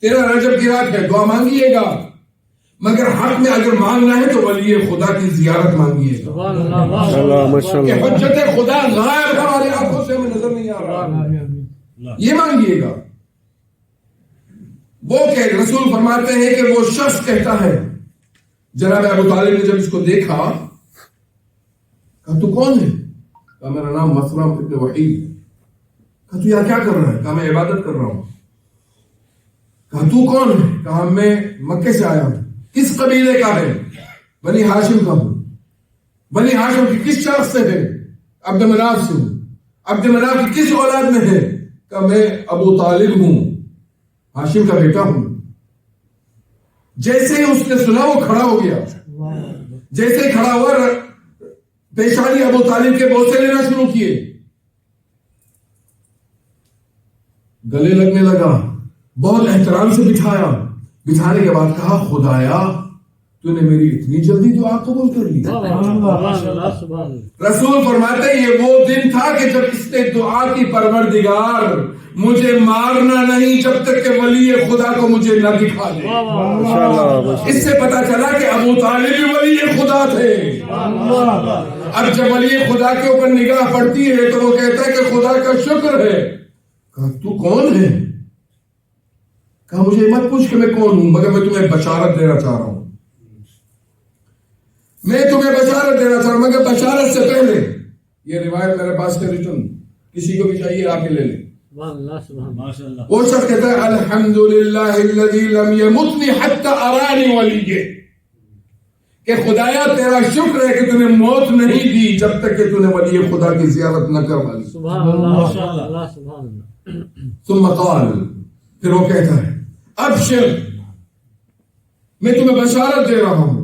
13 رجب کی رات ہے، دعا مانگیے گا، مگر حق میں اگر مانگنا ہے تو ولی خدا کی زیارت مانگیے گا کہ حجت خدا غائب ہماری آنکھوں سے ہمیں نظر نہیں آ رہا، یہ مانگیے گا۔ وہ کہ رسول فرماتے ہیں کہ وہ شخص کہتا ہے، جناب ابو طالب نے جب اس کو دیکھا کہا تو کون ہے؟ کہا میرا نام مسلم ابن وحید ہے۔ کہا تو یہاں کیا کر رہا ہے؟ کہا میں عبادت کر رہا ہوں۔ کہا تو کون ہے؟ کہا میں مکے سے آیا ہوں۔ کس قبیلے کا ہے؟ بنی ہاشم کا ہوں۔ بنی ہاشم کی کس شخص سے ہے؟ عبد مناف سے ہوں۔ عبد مناف کی کس اولاد میں ہے؟ کہا میں ابو طالب ہوں، ہاشم کا بیٹا ہوں۔ جیسے ہی اس نے سنا وہ کھڑا ہو گیا، جیسے کھڑا ہوا پیشانی ابو طالب کے بوسے لینا شروع کیے، گلے لگنے لگا، بہت احترام سے بٹھایا، بٹھانے کے بعد کہا خدایا تو نے میری اتنی جلدی دعا قبول کر لی۔ رسول فرماتے ہیں یہ وہ دن تھا کہ جب اس نے دعا کی پروردگار مجھے مارنا نہیں جب تک کہ ولی خدا کو مجھے نہ دکھا دے۔ اس سے پتا چلا کہ ابو طالب بھی ولی خدا تھے۔ اب جب ولی خدا کے اوپر نگاہ پڑتی ہے تو وہ کہتا ہے کہ خدا کا شکر ہے۔ کہا تو کون ہے؟ کہا مجھے مت پوچھ کہ میں کون ہوں، مگر میں تمہیں بشارت دینا چاہ رہا ہوں، میں تمہیں بشارت دینا چاہ رہا ہوں، مگر بشارت سے پہلے یہ روایت میرے پاس ہے ریٹن، کسی کو بھی چاہیے آ کے لے لیں۔ وہ شخص کہتا ہے الحمدللہ الذی لم یمتنی حتی ارانی ولیہ، کہ خدایا تیرا شکر ہے کہ تو نے موت نہیں دی جب تک کہ تو نے ولی خدا کی زیارت نہ کروا لی۔ ثم قال، پھر وہ کہتا ہے ابشر، میں تمہیں بشارت دے رہا ہوں۔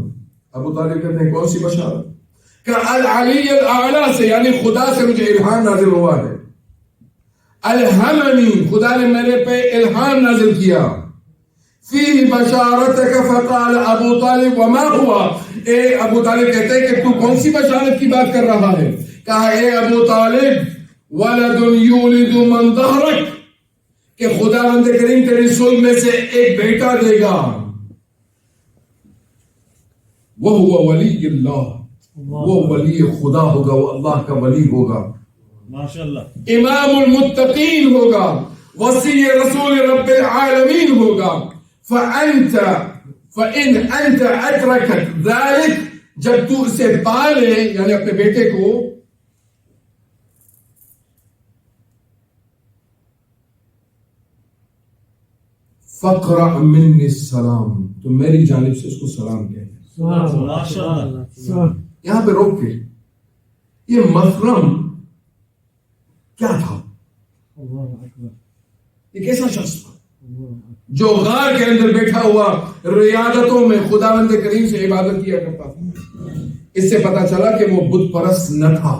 ابو طالب کہتے ہیں کون سی بشارت؟ کہ العلی الاعلی سے، یعنی خدا سے مجھے الہام نازل ہوا ہے۔ الہمنی، خدا نے میرے پہ الہام نازل کیا۔ فی بشارتک، فقال ابو طالب وما ہوا، اے ابو طالب کہتے ہیں کہ تو کون سی بشارت کی بات کر رہا ہے؟ کہا اے ابو طالب ولد یولد من ظہرک، کہ خدا بند کریم تیری صلب میں سے ایک بیٹا دے گا، وہ ہوا ولی اللہ، وہ ولی خدا ہوگا، وہ اللہ کا ولی ہوگا، ماشاءاللہ، امام المتقین ہوگا، وصی رسول رب العالمین ہوگا۔ فَإِنْ أَنْتَ أَدْرَكَتْ ذَلِكَ، جب تو اسے پالے یعنی اپنے بیٹے کو، فَقْرَعْ مِنِّ السَّلَامِ، تو میری جانب سے اس کو سلام کہے۔ یہاں پہ روک کے، یہ مخرم کیا تھا؟ یہ کیسا شخص تھا جو غار کے اندر بیٹھا ہوا ریاضتوں میں خدا بند کریم سے عبادت کیا کرتا تھا؟ اس سے پتا چلا کہ وہ بت پرست نہ تھا۔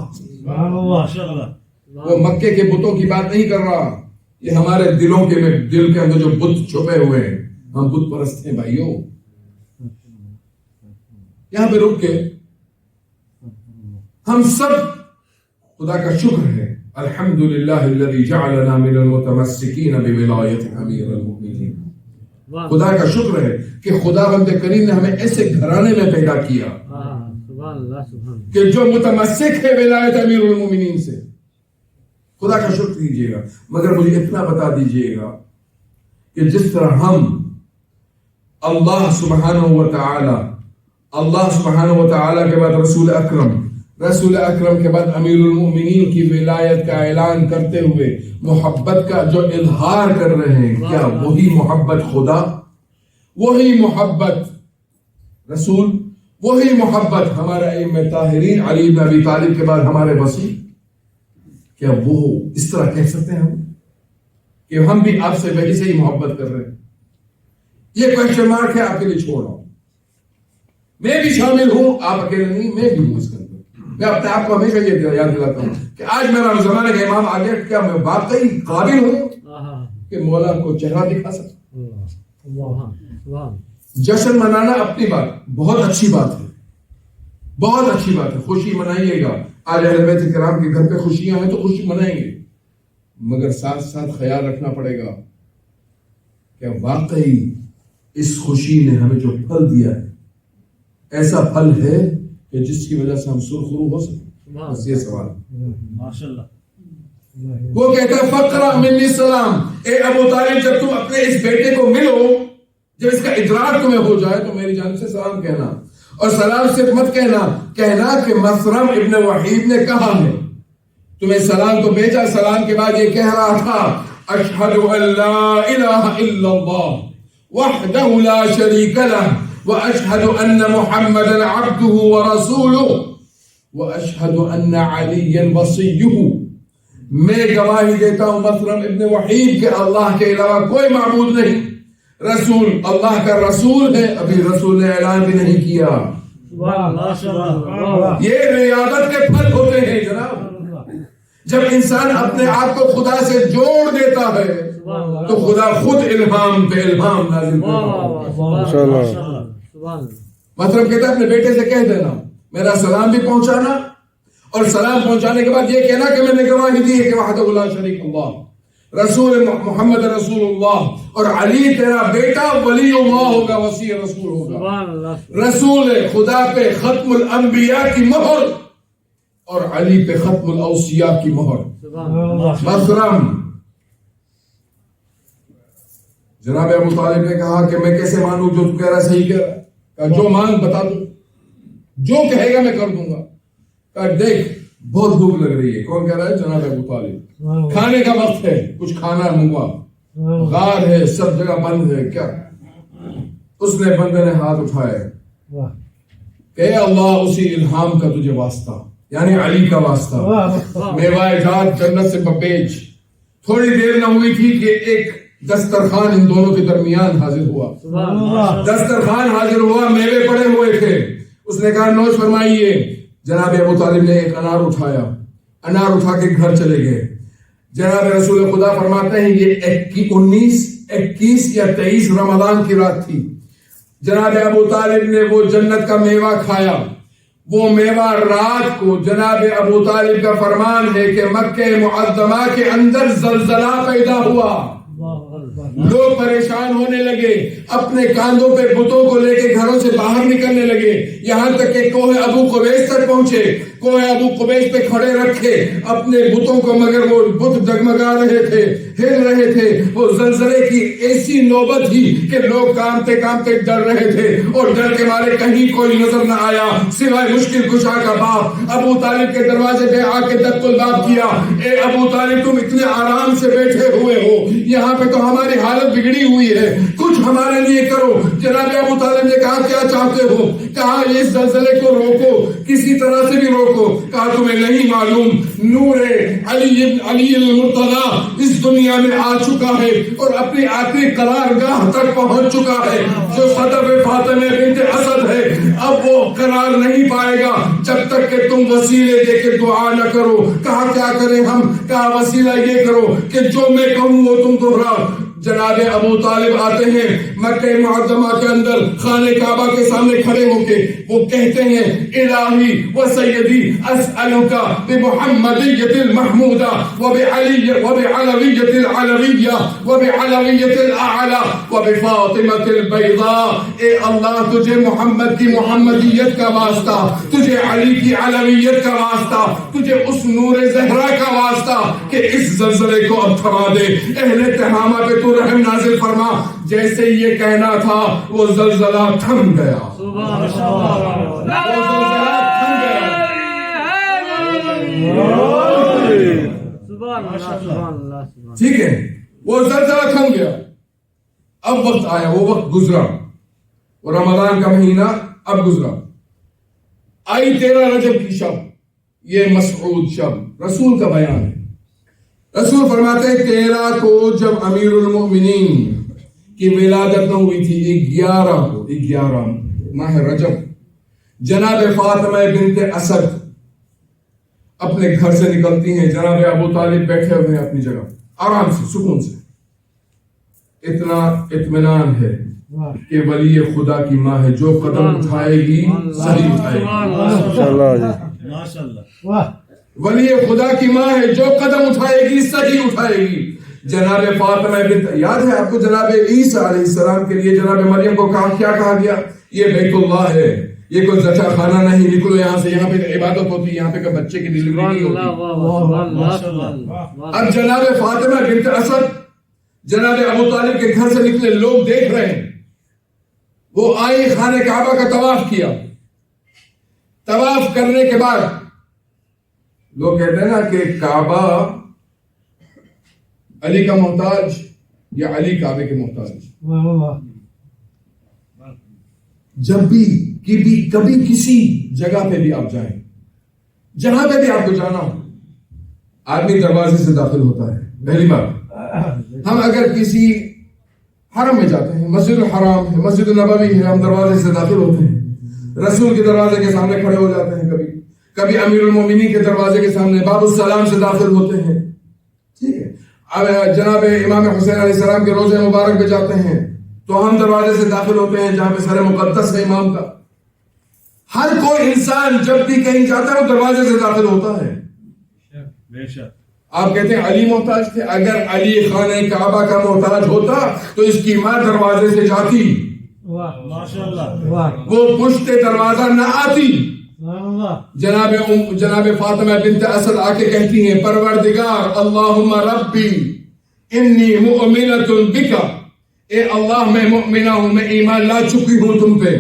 وہ مکے کے بتوں کی بات نہیں کر رہا، یہ ہمارے دلوں کے دل کے اندر جو بت چھپے ہوئے ہیں، ہم بت پرست ہیں بھائیوں۔ یہاں پہ رک کے ہم سب خدا کا شکر ہے، الحمدللہ الذی جعلنا من المتمسکین بولایت امیر المؤمنین، خدا کا شکر ہے کہ خدا بند کریم نے ہمیں ایسے گھرانے میں پیدا کیا کہ جو متمسک ہے ولایت امیر المؤمنین سے۔ خدا کا شکر کیجیے گا، مگر مجھے اتنا بتا دیجیے گا کہ جس طرح ہم اللہ سبحانہ و تعالی کے بعد رسول اکرم کے بعد امیر المؤمنین کی ولایت کا اعلان کرتے ہوئے محبت کا جو اظہار کر رہے ہیں، کیا وہی محبت خدا، وہی محبت رسول، وہی محبت ہمارے ائمہ طاہرین علی بن ابی طالب کے بعد ہمارے وصی، کیا وہ اس طرح کہہ سکتے ہیں ہم کہ ہم بھی آپ سے وہی سے ہی محبت کر رہے ہیں؟ یہ کوشچن مارک ہے، آپ کے لیے چھوڑ رہا ہوں۔ میں بھی شامل ہوں، آپ اکیلے نہیں، میں بھی ہوں اس کے اندر۔ میں اپنے آپ کو ہمیشہ یہ یاد دلاتا ہوں کہ آج میرا زمانے کا امام آ گیا، کیا میں واقعی قابل ہوں کہ مولا کو چہرہ دکھا سکتا؟ جشن منانا اپنی بات بہت اچھی بات ہے، بہت اچھی بات ہے، خوشی منائیے گا۔ آج اہل بیت کرام کے گھر پہ خوشیاں ہیں تو خوشی منائیں گے، مگر ساتھ ساتھ خیال رکھنا پڑے گا کہ واقعی اس خوشی نے ہمیں جو پھل دیا ہے ایسا پھل ہے کہ جس کی وجہ سے ہم سرخرو ہو سکتے؟ بس یہ سوال. ماشاءاللہ. وہ کہتا ہے فقرا منی السلام، اے ابو طالب جب تم اپنے اس بیٹے کو ملو، جب اس کا ادراک تمہیں ہو جائے تو میری جانب سے سلام کہنا، اور سلام صرف مت کہنا کہ مسرم ابن وحید نے کہا ہے تمہیں سلام تو بھیجا. سلام کے بعد یہ کہہ رہا تھا اشہد ان لا الہ الا اللہ وحدہ لا شریک لہ واشہد ان محمدا عبدہ ورسولہ واشہد ان علیا وصیہ. میں گواہی دیتا ہوں مسرم ابن وحید کہ اللہ کے علاوہ کوئی معبود نہیں، رسول اللہ کا رسول ہے. ابھی رسول نے اعلان بھی نہیں کیا. یہ ریاضت کے پھل ہوتے ہیں جناب. جب انسان اپنے آپ کو خدا سے جوڑ دیتا ہے تو خدا خود الہام پہ الہام نازل کرتا ہے. مطلب کہتا ہے اپنے بیٹے سے کہہ دینا میرا سلام بھی پہنچانا، اور سلام پہنچانے کے بعد یہ کہنا کہ میں نے گواہی دی ہے کہ وحدہ لا شریک اللہ، رسول محمد رسول اللہ، اور علی تیرا بیٹا ولی اللہ ہوگا، وصی رسول ہوگا. رسول خدا پہ ختم الانبیاء کی مہر اور علی پہ ختم الاوصیاء کی مہر. مسرم جناب ابو طالب نے کہا کہ میں کیسے مانوں جو کہہ رہا صحیح کہہ رہا ہے. کہا جو مانگ بتا دو، جو کہے گا میں کر دوں گا. کہا دیکھ بہت بھوک لگ رہی ہے. کون کہہ رہا ہے؟ جناب ابو طالب. کھانے کا وقت ہے، کچھ کھانا منگوا، غار ہے، سب جگہ بند ہے. کیا اس نے بندے نے ہاتھ اٹھائے کہ اللہ اسی الہام کا تجھے واسطہ، یعنی علی کا واسطہ، میوائے جات جنت سے بپیج. تھوڑی دیر نہ ہوئی تھی کہ ایک دسترخوان ان دونوں کے درمیان حاضر ہوا. دسترخوان حاضر ہوا، میوے پڑے ہوئے تھے. اس نے کہا نوش فرمائیے. جناب ابو طالب نے ایک انار اٹھایا، انار اٹھا کے گھر چلے گئے. جناب رسول خدا فرماتے ہیں یہ 21 یا 23 رمضان کی رات تھی. جناب ابو طالب نے وہ جنت کا میوہ کھایا. وہ میوہ رات کو جناب ابو طالب کا فرمان ہے کہ مکہ معظمہ کے اندر زلزلہ پیدا ہوا. لوگ پریشان ہونے لگے، اپنے کاندھوں پہ بتوں کو لے کے گھروں سے باہر نکلنے لگے، یہاں تک کہ کوہ ابو قبیس تک پہنچے. کوہ ابو قبیس پہ کھڑے رکھے اپنے بتوں کو، مگر وہ بت ڈگمگا رہے تھے، ہل رہے تھے. وہ زلزلے کی ایسی نوبت تھی کہ لوگ کامتے کامتے ڈر رہے تھے، اور ڈر کے مارے کہیں کوئی نظر نہ آیا سوائے مشکل کشا کا باپ. ابو طالب کے دروازے پہ آ کے دق الباب کیا. اے ابو طالب تم اتنے آرام سے بیٹھے ہوئے ہو، یہاں پہ تو ہماری حالت بگڑی ہوئی ہے، کچھ ہمارے لیے کرو. جناب ابو طالب نے کہا کیا چاہتے ہو؟ کہا اس زلزلے کو روکو، کسی طرح سے بھی روکو. کہا تمہیں نہیں معلوم نور علی المرتضی اس دنیا میں آ چکا ہے اور اپنی آخری قرارگاہ تک پہنچ چکا ہے، جو صدف فاطمہ بنت اسد ہے. اب وہ قرار نہیں پائے گا جب تک کہ تم وسیلے دے کے دعا نہ کرو. کہا کیا کریں ہم؟ کہا وسیلہ یہ کرو کہ جو میں کہوں وہ تم دہراؤ. جناب ابو طالب آتے ہیں مکہ معظمہ کے اندر، خانہ کعبہ کے سامنے کھڑے ہو کے وہ کہتے ہیں الہی و سیدی اسألک بمحمدیت المحمودہ وبعلویت العلویہ وبعلویت الاعلی وبفاطمۃ البیضاء. اے اللہ تجھے محمد کی محمدیت کا واسطہ، تجھے علی کی علویت کا واسطہ، تجھے اس نور زہرا کا واسطہ کہ اس زلزلے کو اب تھما دے. اہل تہامہ پہ تو رحم نازل فرما. جیسے یہ کہنا تھا وہ زلزلہ تھم گیا. ٹھیک ہے، وہ زلزلہ تھم گیا. اب وقت آیا، وہ وقت گزرا، وہ رمضان کا مہینہ اب گزرا. آئی 13 رجب کی شب، یہ مسعود شب، رسول کا بیان ہے. رسول فرماتے ہیں 13 کو جب امیر المؤمنین کی ولادت نہ ہوئی تھی، 11 ماہ رجب، جناب فاطمہ بنت اسد اپنے گھر سے نکلتی ہیں. جناب ابو طالب بیٹھے ہوئے ہیں اپنی جگہ آرام سے، سکون سے. اتنا اطمینان ہے کہ ولی خدا کی ماں ہے، جو قدم اٹھائے گی صحیح اٹھائے گی. ولی خدا کی ماں ہے، جو قدم اٹھائے گی صحیح اٹھائے گی. جناب فاطمہ بنت، یاد ہے آپ کو جناب عیسیٰ علیہ السلام کے لیے جناب مریم کو کیا کہا گیا؟ یہ بیت اللہ ہے، یہ کوئی زچہ خانہ نہیں، نکلو یہاں سے، یہاں پہ عبادت ہوتی ہے، یہاں پہ بچے کی ڈلیوری نہیں ہوتی۔ اب جناب فاطمہ بنت اسد جناب ابو طالب کے گھر سے نکلے، لوگ دیکھ رہے ہیں، وہ آئی، خانہ کعبہ کا طواف کیا۔ طواف کرنے کے بعد لوگ کہتے ہیں نا کہ کعبہ علی کا محتاج یا علی کعبے کے محتاج۔ جب بھی کبھی کسی جگہ پہ بھی آپ جائیں، جہاں پہ بھی آپ کو جانا ہو، آدمی دروازے سے داخل ہوتا ہے۔ پہلی بات، ہم اگر کسی حرم میں جاتے ہیں، مسجد الحرام ہے، مسجد نبوی ہے، ہم دروازے سے داخل ہوتے ہیں، رسول کے دروازے کے سامنے کھڑے ہو جاتے ہیں، کبھی امیر المومنین کے دروازے کے سامنے باب السلام سے داخل ہوتے ہیں، ٹھیک ہے۔ اب جناب امام حسین علیہ السلام کے روضہ مبارک پہ جاتے ہیں تو ہم دروازے سے داخل ہوتے ہیں جہاں پہ سر مقدس ہے امام کا۔ ہر کوئی انسان جب بھی کہیں جاتا ہے وہ دروازے سے داخل ہوتا ہے۔ آپ کہتے ہیں علی محتاج تھے، اگر علی خانہ کعبہ کا محتاج ہوتا تو اس کی ماں دروازے سے جاتی، وہ پشت دروازہ نہ آتی۔ جناب فاطمہ بنت اسد آ کے کہتی ہیں، پروردگار اللہم ربی انی مؤمنۃ بک، اے اللہ میں مؤمنہ ہوں، میں ایمان لا چکی ہوں تم پہ،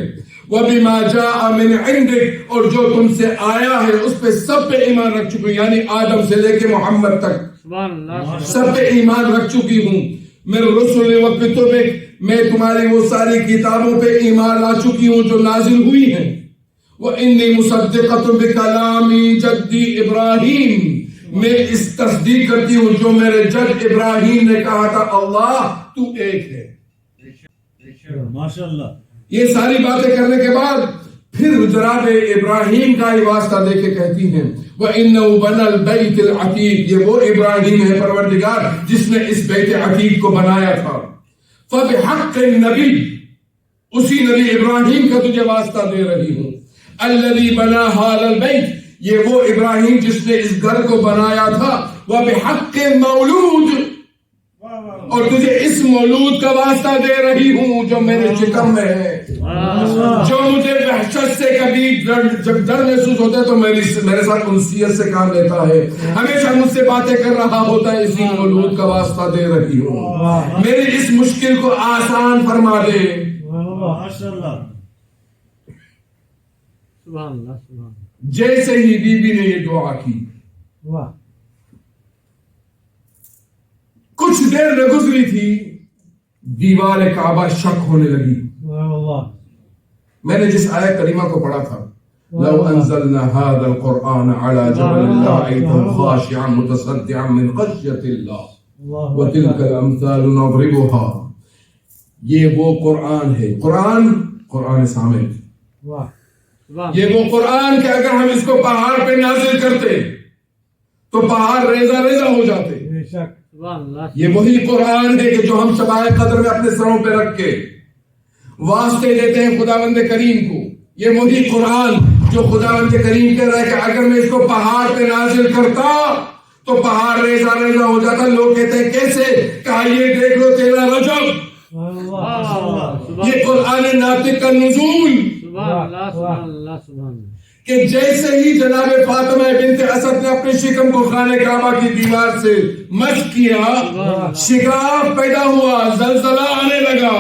وبما جاء من عندک، اور جو تم سے آیا ہے اس پہ سب پہ ایمان رکھ چکی ہوں، یعنی آدم سے لے کے محمد تک سب پہ ایمان رکھ چکی ہوں۔ من رسل و کتبک، میں تمہاری وہ ساری کتابوں پہ ایمان لا چکی ہوں جو نازل ہوئی ہیں۔ وَإِنِّي مُصَدِّقَةٌ بِكَلَامِ جَدِّ ابراہیم، میں اس تصدیق کرتی ہوں جو میرے جد ابراہیم نے کہا تھا، اللہ تو ایک ہے۔ ماشاءاللہ۔ یہ ساری باتیں کرنے کے بعد پھر جناب ابراہیم کا ہی واسطہ دے کے کہتی ہیں، وَإِنَّهُ بَنَى الْبَيْتِ الْعَتِيقِ، یہ وہ ابراہیم ہے پروردگار جس نے اس بیت عتیق کو بنایا تھا۔ فَبِحَقِّ النَّبِيِّ، اسی نبی ابراہیم کا تجھے واسطہ دے رہی ہوں۔ الَّذِي بَنَى هَذَا الْبَيْتِ، یہ وہ ابراہیم جس نے اس گھر کو بنایا تھا۔ وَبِحَقِّ الْمَوْلُودِ، اور تجھے اس مولود کا واسطہ دے رہی ہوں جو میرے شکم میں ہے، جو مجھے وحشت سے کبھی جب ڈر محسوس ہوتا ہے تو میرے ساتھ انسیت سے کام لیتا ہے، ہمیشہ مجھ سے باتیں کر رہا ہوتا ہے، اسی مولود کا واسطہ دے رہی ہوں، میری اس مشکل کو آسان فرما دے۔ جیسے ہی بی بی نے یہ دعا کی، کچھ دیر نہ گزری تھی، دیوار کعبہ شک ہونے لگی۔ میں نے جس آیت کریمہ کو پڑھا تھا، لو انزلنا هذا القرآن على جبل لرأيته خاشعا متصدعا من خشية الله وتلك الامثال نضربها، یہ وہ قرآن ہے، قرآن صامت، یہ وہ قرآن کہ اگر ہم اس کو پہاڑ پہ نازل کرتے تو پہاڑ ریزہ ریزہ ہو جاتے۔ یہ وہی قرآن ہے کہ جو ہم شبائے قدر میں اپنے سروں پہ رکھ کے واسطے دیتے ہیں خداوند کریم کو، یہ وہی قرآن جو خداوند کریم کہہ رہا ہے کہ اگر میں اس کو پہاڑ پہ نازل کرتا تو پہاڑ ریزہ ریزہ ہو جاتا۔ لوگ کہتے ہیں کیسے؟ کہا یہ دیکھ لو تیرا رجب، یہ قرآن ناطق کا نزول، کہ جیسے ہی جناب فاطمہ بنت اسد نے اپنے شکم کو خانہ کعبہ کی دیوار سے مس کیا، شگاف پیدا ہوا، زلزلہ آنے لگا،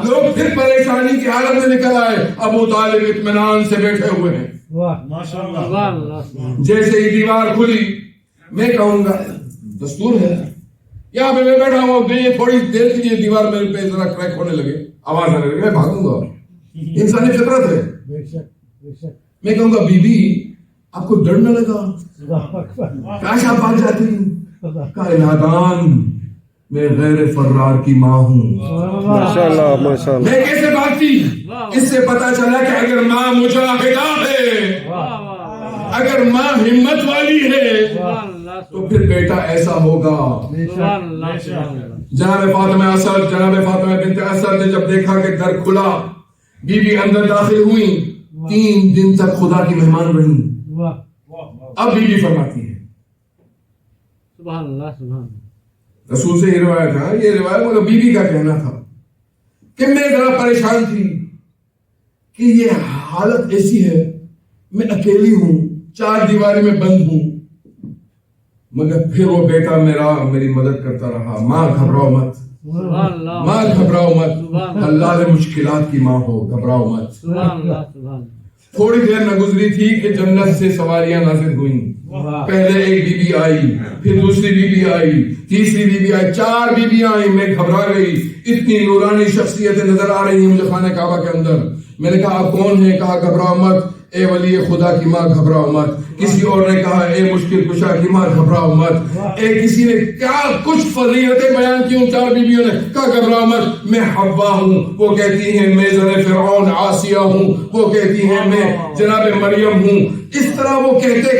لوگ پھر پریشانی کی حالت میں نکل آئے، ابو طالب اطمینان سے بیٹھے ہوئے ہیں۔ جیسے ہی دیوار کھلی، میں کہوں گا دستور ہے، یہاں پہ میں بیٹھا ہوں، یہ تھوڑی دیر کے لیے دیوار میرے پہ ذرا کریک ہونے لگے، آواز آنے لگے، میں بھاگوں گا، انسانی فطرت ہے۔ میں کہوں گا بی بی آپ کو ڈر نہ لگا؟ کاش آپ بھاگ جاتی۔ کہا نادان، میں غیر فرار کی ماں ہوں، ماشاءاللہ ماشاءاللہ، میں کیسے بھاگتی؟ اس سے پتا چلا کہ اگر ماں مجاہدہ ہے، اگر ماں ہمت والی ہے تو پھر بیٹا ایسا ہوگا۔ جناب فاطمہ بنت اسد نے جب دیکھا کہ در کھلا، بی بی اندر داخل ہوئی، 3 دن تک خدا کی مہمان رہی۔ اب بی بی فرماتی ہے، سبحان اللہ سبحان اللہ، رسول سے یہ روایت ہے، یہ روایت مگر بی بی کا کہنا تھا کہ میں ذرا پریشان تھی کہ یہ حالت ایسی ہے، میں اکیلی ہوں، چار دیواری میں بند ہوں، مگر پھر وہ بیٹا میری مدد کرتا رہا، ماں گھبراؤ مت، ماں گھبراؤ مت، اللہ نے مشکلات کی ماں ہو، گھبراؤ مت۔ تھوڑی دیر نہ گزری تھی کہ جنت سے سواریاں نازل ہوئیں، پہلے ایک بی بی آئی، پھر دوسری بی بی آئی، تیسری بی بی آئی، چار بی بی آئی، میں گھبرا گئی، اتنی نورانی شخصیتیں نظر آ رہی ہیں مجھے خانہ کعبہ کے اندر۔ میں نے کہا آپ کون ہیں؟ کہا گھبراؤ مت اے ولی خدا کی ماں، گھبراؤ مت۔ کسی اور نے کہا اے مشکل کشا کی ماں، گھبراؤ مت۔ اے کسی نے کیا کچھ فضیلتیں بیان کی ان چار بیویوں نے، کہا گھبراؤ مت، میں حوا ہوں، وہ کہتی ہیں میں زن فرعون آسیہ ہوں، وہ کہتی ہیں میں جناب مریم ہوں۔ اس طرح وہ کہتے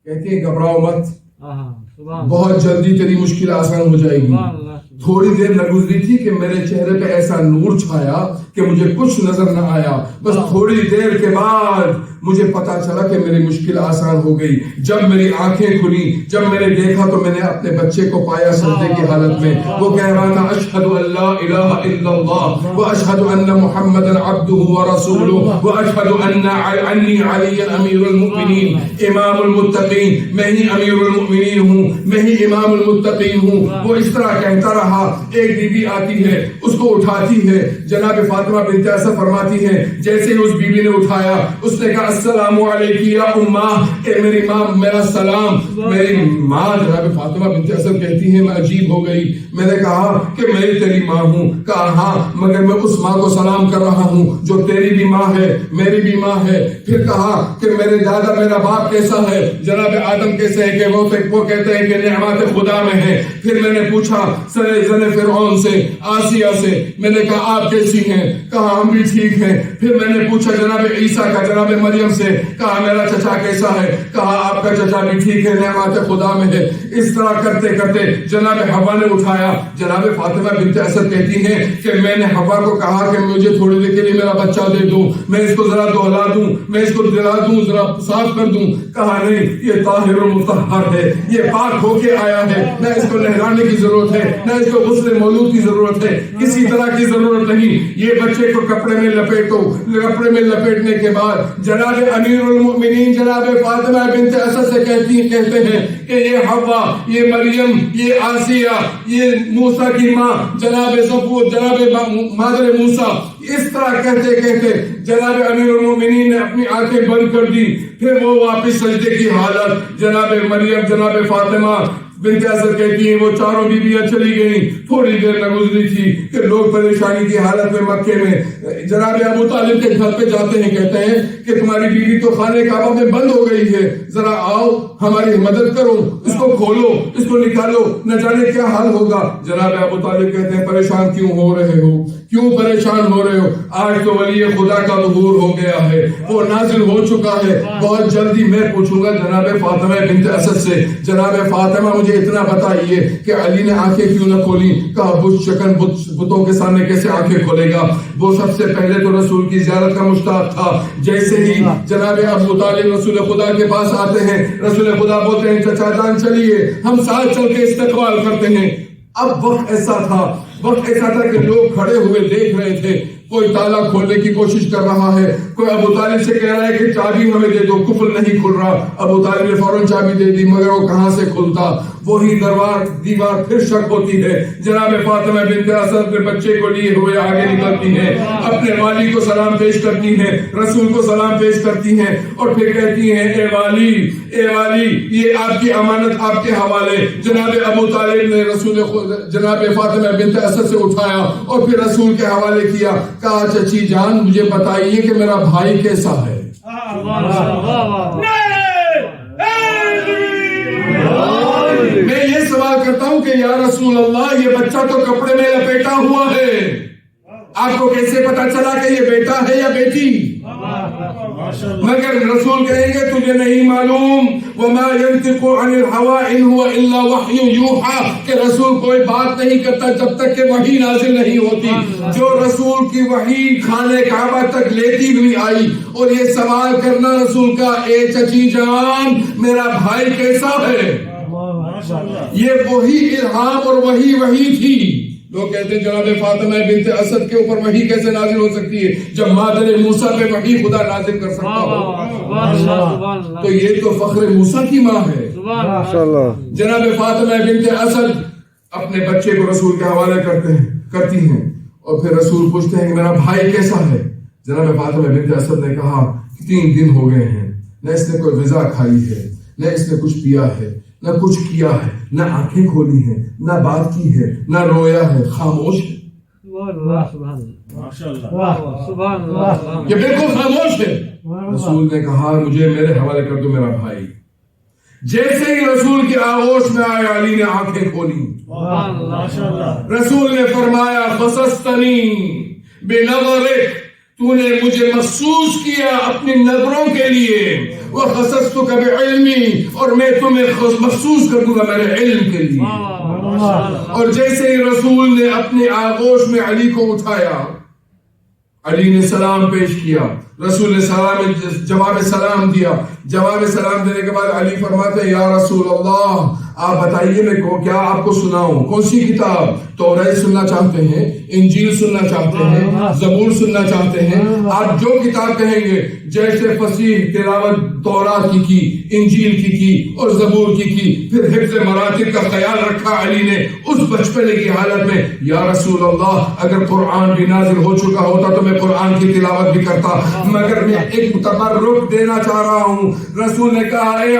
کہتی ہیں گھبراؤ مت، بہت جلدی تیری مشکل آسان ہو جائے گی۔ تھوڑی دیر نہ گزری تھی کہ میرے چہرے پہ ایسا نور چھایا کہ مجھے کچھ نظر نہ آیا، بس تھوڑی دیر کے بعد مجھے پتا چلا کہ میری مشکل آسان ہو گئی۔ جب میری آنکھیں کھلی، جب میں نے دیکھا تو میں نے اپنے بچے کو پایا سجدے کی حالت میں، وہ کہہ رہا تھا اشہد ان لا الہ الا اللہ واشہد ان محمدا عبدہ ورسولہ واشہد انی علی امیر المؤمنین امام المتقین، میں ہی امیر المؤمنین ہوں، میں ہی امام المتقین ہوں۔ وہ اس طرح کہتا رہا۔ ایک بی بی آتی ہے، اس کو اٹھاتی ہے، جناب فاطمہ بنت اسد فرماتی ہے جیسے ہی اس بی بی نے اٹھایا، اس نے کہا السلام علیکی یا امہ، اے میری ماں میرا سلام۔ میری ماں جناب فاطمہ بنت اسد کہتی ہے میں عجیب ہو گئی، میں نے کہا کہ میں تیری ماں ہوں، کہا ہاں مگر میں اس ماں کو سلام کر رہا ہوں جو تیری بھی ماں ہے، میری بھی ماں ہے۔ پھر کہا کہ میرے دادا میرا باپ کیسا ہے، جناب آدم کیسے ہے، کہ وہ کہتے ہیں کہ نعمت خدا میں ہے۔ پھر میں نے پوچھا زن فرعون سے، آسیہ سے، میں نے کہا آپ کیسی ہیں، کہا ہم بھی ٹھیک ہیں۔ پھر میں نے پوچھا جناب عیسیٰ کا، جناب مریم سے، کہا میرا چچا کیسا ہے، کہا آپ کا چچا بھی ٹھیک ہے، نعمت خدا میں ہے۔ اس طرح کرتے کرتے جناب حوا نے اٹھایا۔ جناب فاطمہ بنت اسد کہتی ہیں کہ میں نے حوا کو کہا کہ مجھے تھوڑی دیر کے لیے میرا بچہ دے دو، میں اس کو ذرا دہلا دوں، میں اس کو دلا دوں، ذرا صاف کر دوں۔ کہا نہیں، یہ طاہر و مطہر ہے، یہ پاک ہو کے آیا ہے، نہ اس کو نہلانے کی ضرورت ہے، نہ اس کو غسل مولود کی ضرورت ہے، کسی طرح کی ضرورت نہیں۔ یہ بچے کو کپڑے میں لپیٹو۔ کپڑے میں لپیٹنے کے بعد جناب امیر المؤمنین جناب فاطمہ بنت اسد سے کہتے ہیں کہ یہ حوا، یہ مریم، یہ آسیہ، یہ موسیٰ کی ماں جناب صفوت، جناب مادر موسیٰ، اس طرح کہتے کہتے جناب امیر المؤمنین نے اپنی آنکھیں بند کر دی۔ پھر وہ واپس سجدے کی حالت، جناب مریم جناب فاطمہ بنت اسد کہتی ہیں وہ چاروں بیویاں چلی گئیں۔ تھوڑی دیر نہ گزری تھی کہ لوگ پریشانی کی حالت میں مکے میں جناب ابو طالب کے گھر پہ جاتے ہیں، کہتے ہیں کہ تمہاری بیوی تو خانہ کعبہ میں بند ہو گئی ہے، ذرا آؤ ہماری مدد کرو، اس کو کھولو، اس کو نکالو، نہ جانے کیا حال ہوگا۔ جناب ابو طالب کہتے ہیں پریشان کیوں ہو رہے ہو، کیوں پریشان ہو رہے ہو، آج تو ولی خدا کا ظہور ہو گیا ہے، وہ نازل ہو چکا ہے، بہت جلدی میں پوچھوں گا جناب فاطمہ بنت اسد سے، جناب فاطمہ مجھے اتنا بتائیے کہ علی نے آنکھیں کیوں نہ کھولی۔ کہا بت شکن بتوں کے سامنے کیسے آنکھیں کھولے گا، وہ سب سے پہلے تو رسول کی زیارت کا مشتاق تھا۔ جیسے ہی جناب ابو طالب رسول خدا کے پاس آتے ہیں، رسول خدا بولتے ہیں چچا جان چلیے ہم ساتھ چل کے استقبال کرتے ہیں۔ اب وقت ایسا تھا کہ لوگ کھڑے ہوئے دیکھ رہے تھے، کوئی تالا کھولنے کی کوشش کر رہا ہے، کوئی ابو طالب سے کہہ رہا ہے کہ چابی ہمیں دے دو، قفل نہیں کھل رہا۔ ابو طالب نے فوراً چابی دے دی مگر وہ کہاں سے کھلتا، وہی دیوار پھر شک ہوتی ہے۔ جناب فاطمہ بنت اسد اپنے بچے کو لیے ہوئے آگے نکلتی ہیں، اپنے والی کو سلام پیش کرتی ہیں، رسول کو سلام پیش کرتی ہیں اور پھر کہتی ہیں اے والی یہ آپ کی امانت آپ کے حوالے۔ جناب ابو طالب نے جناب فاطمہ بنت اسد سے اٹھایا اور پھر رسول کے حوالے کیا۔ کہا چچی جان مجھے بتائیے کہ میرا بھائی کیسا ہے۔ میں یہ سوال کرتا ہوں کہ یا رسول اللہ یہ بچہ تو کپڑے میں لپیٹا ہوا ہے، آپ کو کیسے پتا چلا کہ یہ بیٹا ہے یا بیٹی؟ مگر رسول کہیں گے تجھے نہیں معلوم، وما ينطق عن الهوى ان هو الا وحي يوحى، کہ رسول کوئی بات نہیں کرتا جب تک کہ وحی نازل نہیں ہوتی۔ جو رسول کی وحی خانہ کعبہ تک لیتی ہوئی آئی اور یہ سوال کرنا رسول کا اے چچی جان میرا بھائی کیسا ہے، یہ وہی الہام اور وہی تھی. لوگ کہتے ہیں جناب فاطمہ بنت اسد کے اوپر وحی کیسے نازل ہو سکتی ہے جب مادر موسیٰ پہ وحی خدا نازل کر سکتا ہو. تو یہ تو فخر موسیٰ کی ماں ہے. جناب فاطمہ بنت اسد اپنے بچے کو رسول کے حوالے کرتی ہیں اور پھر رسول پوچھتے ہیں کہ میرا بھائی کیسا ہے. جناب فاطمہ بنت اسد نے کہا 3 دن ہو گئے ہیں، نہ اس نے کوئی غذا کھائی ہے، نہ اس نے کچھ پیا ہے، نہ کچھ کیا ہے، نہ آنکھیں کھولی ہیں، نہ بات کی ہے، نہ رویا ہے، خاموش ہے. یہ بالکل خاموش ہے. رسول نے کہا مجھے میرے حوالے کر دو میرا بھائی. جیسے ہی رسول کی آغوش میں آئے علی نے آنکھیں کھولی. رسول نے فرمایا خصصتنی بنظرک، تو نے مجھے مخصوص کیا اپنی نظروں کے لیے. وخصصتک بعلمی، اور میں تمہیں مخصوص کر دوں گا میرے علم کے لیے. اور جیسے ہی رسول نے اپنے آغوش میں علی کو اٹھایا، علی نے سلام پیش کیا، رسول نے جواب سلام دیا. جواب سلام دینے کے بعد علی فرماتے ہیں یا رسول اللہ آپ بتائیے میں کیا آپ کو سناؤں، کون سی کتاب؟ توریت سننا چاہتے ہیں، انجیل سننا چاہتے ہیں، زبور سننا چاہتے ہیں؟ آپ جو کتاب کہیں گے. جیسے فصیح تلاوت تورات کی، انجیل کی اور زبور کی. پھر حفظ مراتب کا خیال رکھا علی نے اس بچپنے کی حالت میں. یا رسول اللہ اگر قرآن بھی نازل ہو چکا ہوتا تو میں قرآن کی تلاوت بھی کرتا، مگر میں ایک تبرک دینا چاہ رہا ہوں. رسول نے کہا اے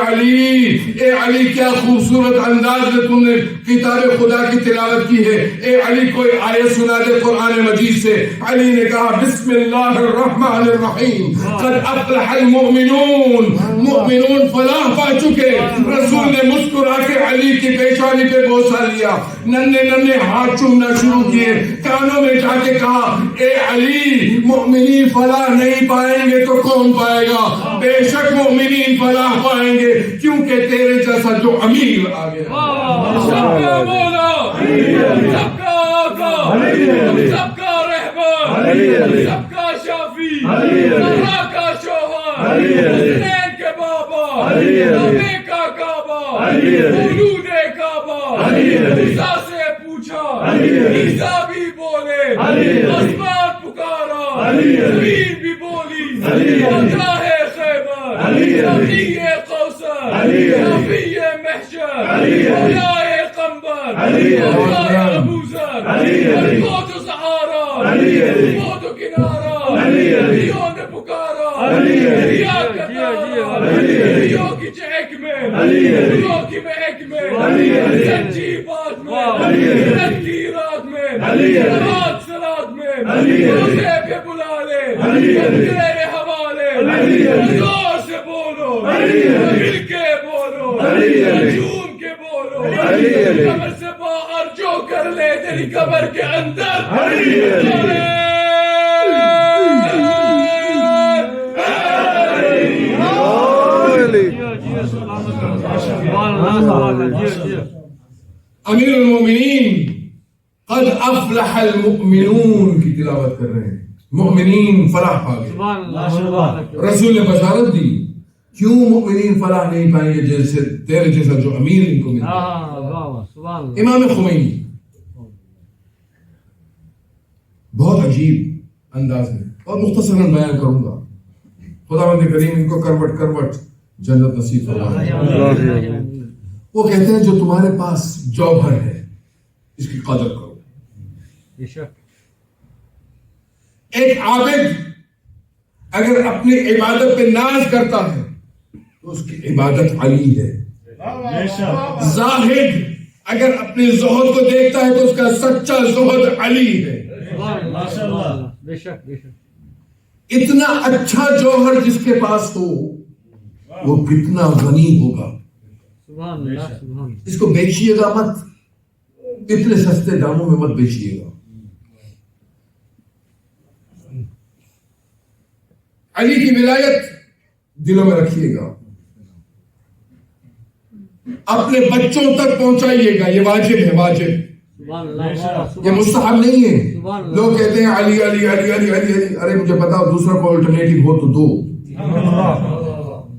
علی کیا خوبصورت انداز میں تم نے کتاب خدا کی تلاوت کی ہے. اے علی کوئی آیت سنا دے قرآن مجید سے. علی نے کہا بسم اللہ الرحمن الرحیم قد افلح المؤمنون، مؤمنون فلاح پا چکے. رسول نے مسکرا کے علی کی پیشانی پہ بوسہ لیا، ننھے ہاتھ چومنا شروع کیے، کانوں میں جا کے کہا اے علی مؤمنین فلاح نہیں پائیں گے تو کون پائے گا؟ بے شک مؤمنین فلاح پائیں گے کیونکہ تیرے جیسا جو امیر آ گیا. سب کا مولا، سب کا آقا، سب کا رہبر، سب کا شافی، زہرا کا شوہر، حسین کے بابا، نبی کا کعبہ، مولود کعبہ. عیسیٰ سے پوچھا، عیسیٰ بھی بولے، آسمان پکارا، زمین بھی بولی، راہ خیبر، نبی کوثر، نبی محشر، مولا قمبر، مولا ابوذر، موت سہارا، موت کنارا، نبیوں نے پکارا، دریا کا تارا، نبیوں کی چہک میں، نبیوں کی مہک میں، سچی بات میں، رات کی رات میں، رات سرات میں، روزے پہ بلا لے، تیرے حوالے، زور سے بولو، مل کے بولو، جھوم کے بولو، قبر سے باہر جو کر لے تیری قبر کے اندر. امیر المومنین قد افلح المؤمنون کی تلاوت کر رہے ہیں. مؤمنین فلاح پا گئے. رسول نے بشارت دی کیوں مؤمنین فلاح نہیں پائیں گے جیسے تیرے جیسا جو امیر ان کو ملتا. امام خمینی بہت عجیب انداز میں اور مختصراً بیان کروں گا. خداوند کریم ان کو کروٹ جنت نصیب فرمائے. وہ کہتے ہیں جو تمہارے پاس جوہر ہے اس کی قدر کرو. ایک عابد اگر اپنی عبادت پہ ناز کرتا ہے تو اس کی عبادت علی ہے. زاہد اگر اپنے زہد کو دیکھتا ہے تو اس کا سچا زہد علی ہے. اتنا اچھا جوہر جس کے پاس ہو وہ کتنا غنی ہوگا. اس کو بیچیے گا مت، اتنے سستے داموں میں مت بیچیے گا. علی کی ولایت دلوں میں رکھیے گا، اپنے بچوں تک پہنچائیے گا. یہ واجب ہے، واجب، یہ مستحب نہیں ہے. لوگ کہتے ہیں علی علی علی علی علی علی. ارے مجھے بتاؤ دوسرا کوئی الٹرنیٹو ہو تو دو.